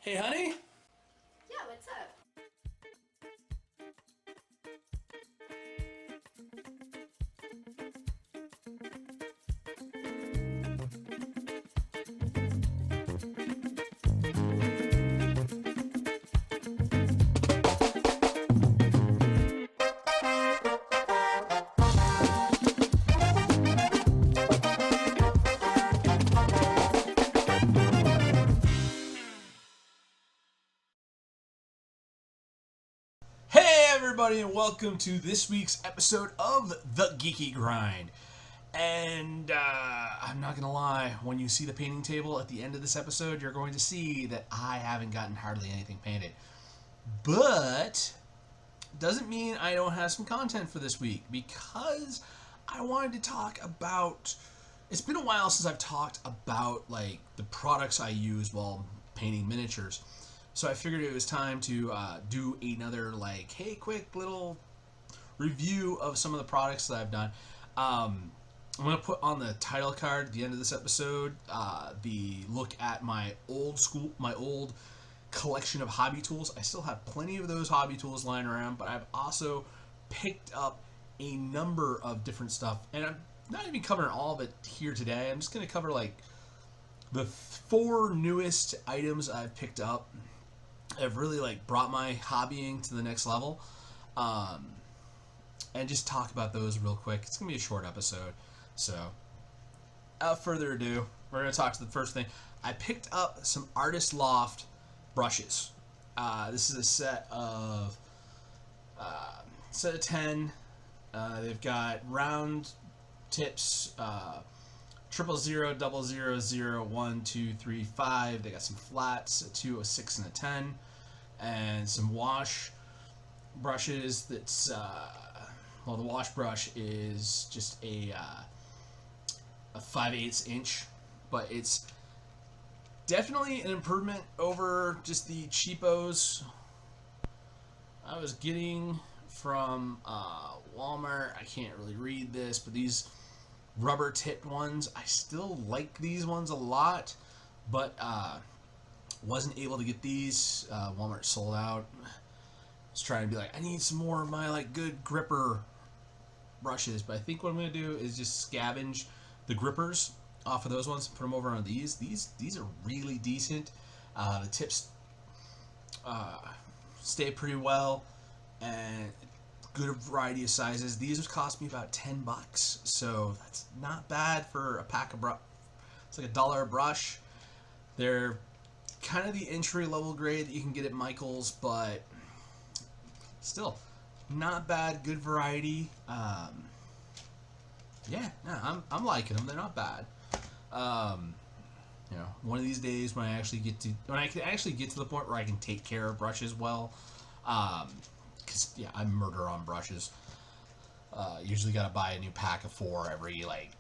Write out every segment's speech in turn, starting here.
Hey, honey? Yeah, what's up? Hey, everybody, and welcome to this week's episode of the Geeky Grind. And I'm not gonna lie, when you see the painting table at the end of this episode, you're going to see that I haven't gotten hardly anything painted. But doesn't mean I don't have some content for this week, because I wanted to talk about. It's been a while since I've talked about like the products I use while painting miniatures. So I figured it was time to do another like, hey, quick little review of some of the products that I've done. I'm gonna put on the title card at the end of this episode the look at my old collection of hobby tools. I still have plenty of those hobby tools lying around, but I've also picked up a number of different stuff, and I'm not even covering all of it here today. I'm just gonna cover like the 4 newest items I've picked up. I've really like brought my hobbying to the next level, and just talk about those real quick. It's gonna be a short episode, so without further ado, we're gonna talk to the first thing. I picked up some Artist Loft brushes. This is a set of 10. They've got round tips. 000, 000, 1, 2, 3, 5. They got some flats, a 2, a 6, and a 10, and some wash brushes. That's well, the wash brush is just a 5/8 inch, but it's definitely an improvement over just the cheapos I was getting from Walmart. I can't really read this, but these rubber tipped ones, I still like these ones a lot, but wasn't able to get these. Walmart sold out. I was trying to be like, I need some more of my like good gripper brushes, but I think what I'm gonna do is just scavenge the grippers off of those ones and put them over on these. These are really decent. The tips stay pretty well, and good variety of sizes. These cost me about $10, so that's not bad for a pack of brush. It's like $1 a brush. They're kind of the entry level grade that you can get at Michael's, but still not bad. Good variety. Yeah, no, I'm liking them. They're not bad. You know, one of these days when I can actually get to the point where I can take care of brushes well. Because yeah, I murder on brushes. Usually got to buy a new pack of 4 every like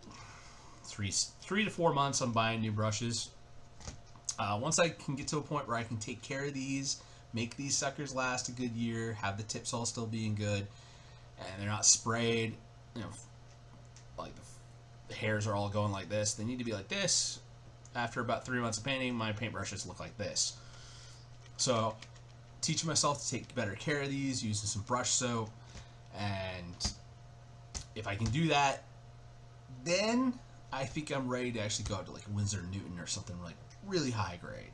3 to 4 months. I'm buying new brushes. Once I can get to a point where I can take care of these, make these suckers last a good year, have the tips all still being good, and they're not sprayed, you know, like the hairs are all going like this. They need to be like this. After about 3 months of painting, my paintbrushes look like this. So teaching myself to take better care of these using some brush soap, and if I can do that, then I think I'm ready to actually go out to like Winsor & Newton or something like really high grade.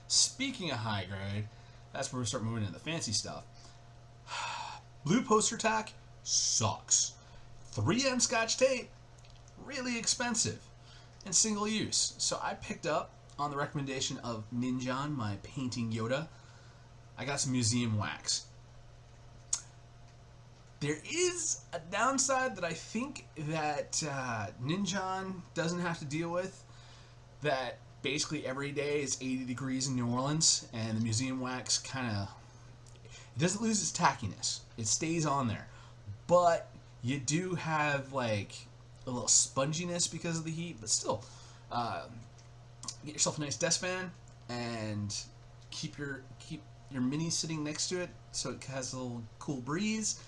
Speaking of high grade, that's where we start moving into the fancy stuff. Blue poster tack sucks. 3M Scotch tape, really expensive and single use. So I picked up, on the recommendation of Ninjan, my painting Yoda, I got some museum wax. There is a downside that I think that Ninjan doesn't have to deal with, that basically every day is 80 degrees in New Orleans, and the museum wax it doesn't lose its tackiness. It stays on there. But you do have like a little sponginess because of the heat, but still, get yourself a nice desk fan and keep your mini sitting next to it so it has a little cool breeze,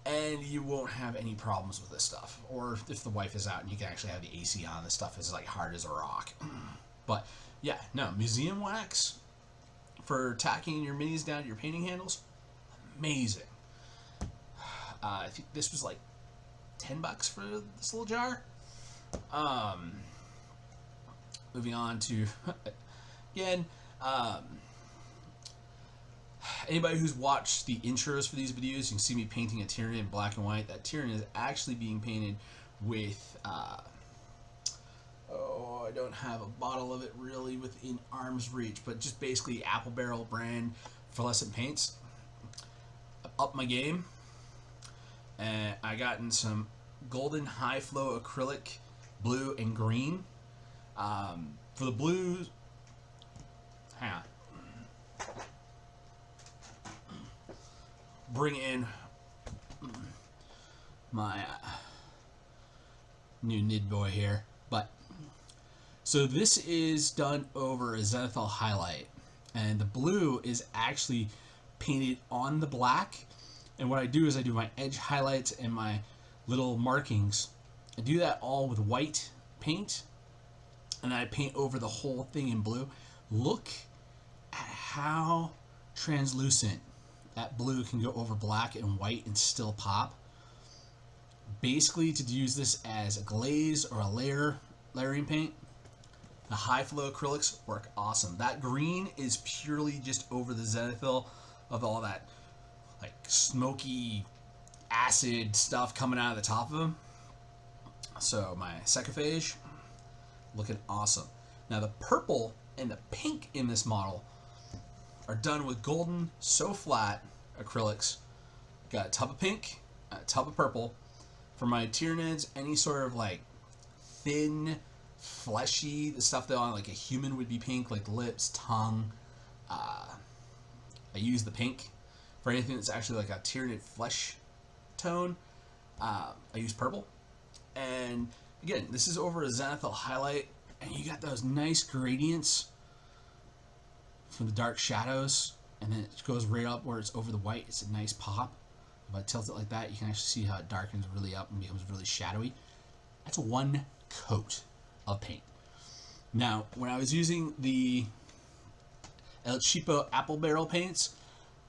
and you won't have any problems with this stuff. Or if the wife is out and you can actually have the AC on, this stuff is like hard as a rock. But yeah, no, museum wax, for tacking your minis down to your painting handles, amazing. I think this was like $10 for this little jar. Moving on to again, anybody who's watched the intros for these videos, you can see me painting a Tyranid in black and white. That Tyranid is actually being painted with I don't have a bottle of it really within arm's reach, but just basically Apple Barrel brand fluorescent paints. Up my game, and I gotten some golden high flow acrylic blue and green. For the blues, hang on. Bring in my new Nid boy here, but so this is done over a zenathal highlight, and the blue is actually painted on the black. And what I do is I do my edge highlights and my little markings. I do that all with white paint, and I paint over the whole thing in blue. Look at how translucent that blue can go over black and white and still pop. Basically, to use this as a glaze or a layering paint, the high flow acrylics work awesome. That green is purely just over the zenathal of all that like smoky acid stuff coming out of the top of them. So my second phase looking awesome. Now the purple and the pink in this model are done with golden so flat acrylics. Got a tub of pink, a tub of purple. For my Tyranids, any sort of like thin, fleshy, the stuff that on like a human would be pink, like lips, tongue. I use the pink. For anything that's actually like a Tyranid flesh tone, I use purple. And again, this is over a zenathal highlight, and you got those nice gradients from the dark shadows, and then it goes right up where it's over the white. It's a nice pop. If I tilt it like that, you can actually see how it darkens really up and becomes really shadowy. That's one coat of paint. Now, when I was using the El Cheapo Apple Barrel paints,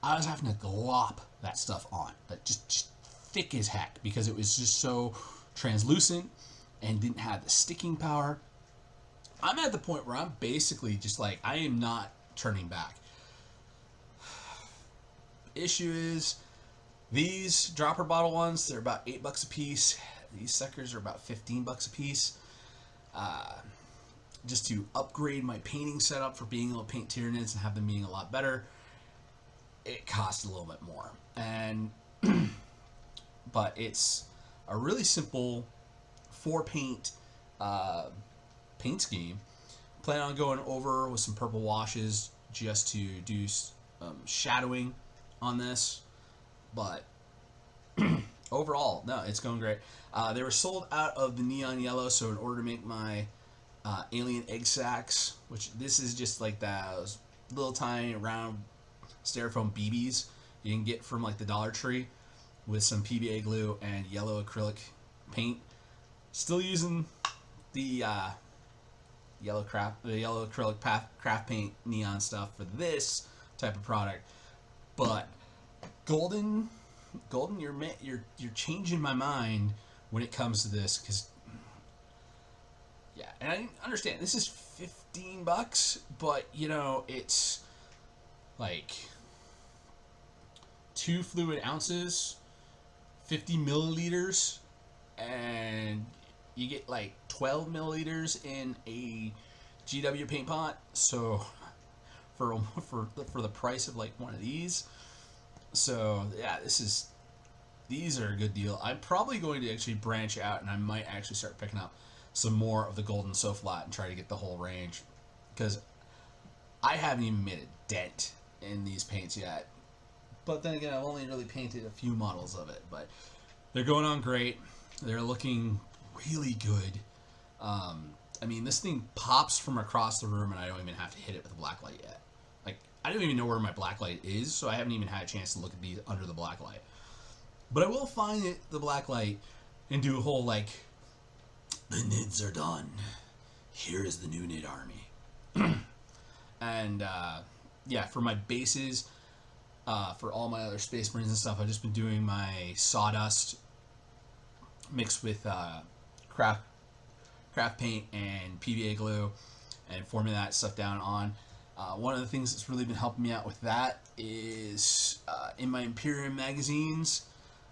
I was having to glop that stuff on, but just thick as heck, because it was just so translucent and didn't have the sticking power. I'm at the point where I'm basically just like, I am not turning back. Issue is, these dropper bottle ones, they're about $8 a piece. These suckers are about $15 a piece. Just to upgrade my painting setup for being able to paint Tyranids and have them being a lot better, it costs a little bit more. And but it's a really simple 4-paint paint scheme. Plan on going over with some purple washes just to do shadowing on this, but overall, no, it's going great. They were sold out of the neon yellow, so in order to make my alien egg sacs, which this is just like those little tiny round styrofoam BBs you can get from like the Dollar Tree with some PVA glue and yellow acrylic paint. Still using the yellow acrylic craft paint neon stuff for this type of product, but golden, you're changing my mind when it comes to this, because yeah, and I understand this is $15, but you know, it's like 2 fluid ounces, 50 milliliters, and you get like 12 milliliters in a GW paint pot. So for the price of like one of these, so yeah, these are a good deal. I'm probably going to actually branch out, and I might actually start picking up some more of the golden so flat and try to get the whole range, because I haven't even made a dent in these paints yet. But then again, I've only really painted a few models of it, but they're going on great. They're looking really good. I mean, this thing pops from across the room, and I don't even have to hit it with a black light yet. Like, I don't even know where my black light is, so I haven't even had a chance to look at these under the black light. But I will find the black light and do a whole, like, the Nids are done. Here is the new Nid army. And yeah, for my bases, for all my other Space Marines and stuff, I've just been doing my sawdust mixed with craft paint and PVA glue and forming that stuff down on. One of the things that's really been helping me out with that is in my Imperium magazines,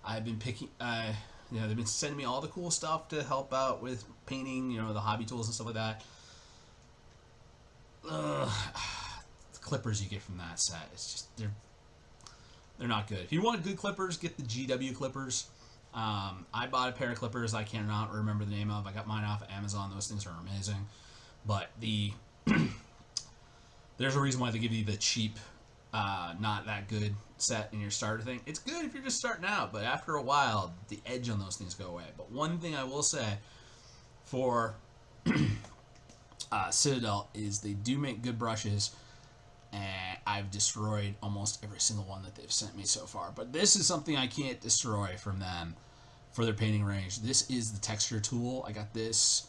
I've been picking, you know, they've been sending me all the cool stuff to help out with painting, you know, the hobby tools and stuff like that. The clippers you get from that set, it's just, they're not good. If you want good clippers, get the GW clippers. I bought a pair of clippers I cannot remember the name of. I got mine off of Amazon. Those things are amazing. But there's a reason why they give you the cheap, not that good set in your starter thing. It's good if you're just starting out, but after a while, the edge on those things go away. But one thing I will say for Citadel is they do make good brushes, and I've destroyed almost every single one that they've sent me so far. But this is something I can't destroy from them for their painting range. This is the texture tool. I got this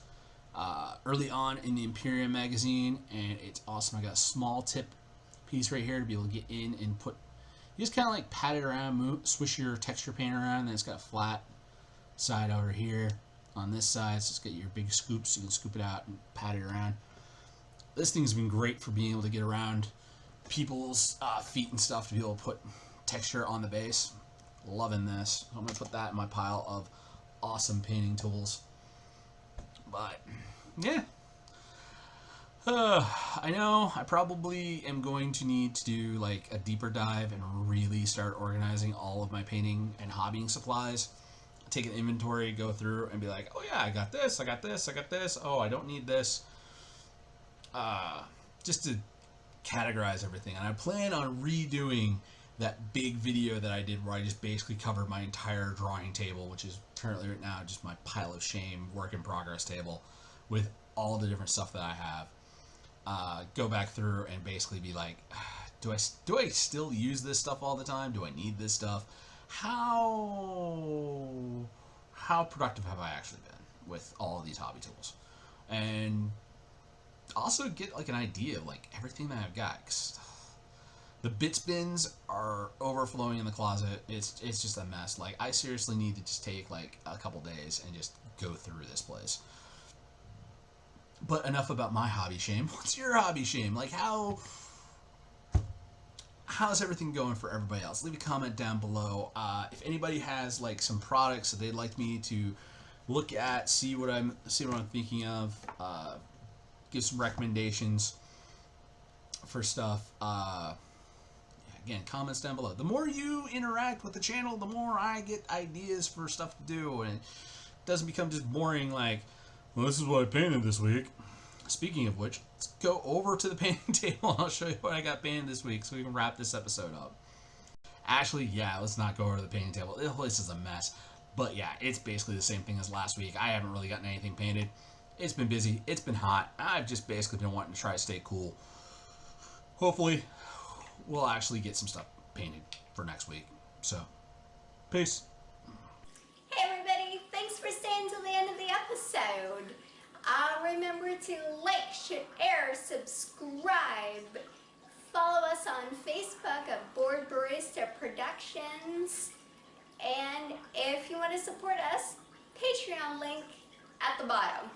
early on in the Imperium magazine, and it's awesome. I got a small tip piece right here to be able to get in and put, you just kind of like pat it around, swish your texture paint around, and then it's got a flat side over here on this side, so it's got your big scoops. You can scoop it out and pat it around. This thing's been great for being able to get around people's feet and stuff to be able to put texture on the base. Loving this. I'm going to put that in my pile of awesome painting tools. But, yeah. I know I probably am going to need to do like a deeper dive and really start organizing all of my painting and hobbying supplies. Take an inventory, go through, and be like, oh yeah, I got this, I got this, I got this. Oh, I don't need this. Just to categorize everything. And I plan on redoing that big video that I did where I just basically covered my entire drawing table, which is currently right now just my pile of shame work in progress table with all the different stuff that I have. Go back through and basically be like, do I still use this stuff all the time? Do I need this stuff? How productive have I actually been with all of these hobby tools? And also get like an idea of like everything that I've got. 'Cause the bits bins are overflowing in the closet. It's just a mess. Like, I seriously need to just take like a couple days and just go through this place. But enough about my hobby shame. What's your hobby shame? Like, how's everything going for everybody else? Leave a comment down below. If anybody has like some products that they'd like me to look at, see what I'm thinking of, give some recommendations for stuff. Again, comments down below. The more you interact with the channel, the more I get ideas for stuff to do, and it doesn't become just boring like, well, this is what I painted this week. Speaking of which, let's go over to the painting table and I'll show you what I got painted this week so we can wrap this episode up. Actually, yeah, let's not go over to the painting table. This place is a mess. But yeah, it's basically the same thing as last week. I haven't really gotten anything painted. It's been busy. It's been hot. I've just basically been wanting to try to stay cool. Hopefully, we'll actually get some stuff painted for next week. So, peace. Hey everybody, thanks for staying till the end of the episode. Remember to like, share, subscribe. Follow us on Facebook at Board Barista Productions. And if you want to support us, Patreon link at the bottom.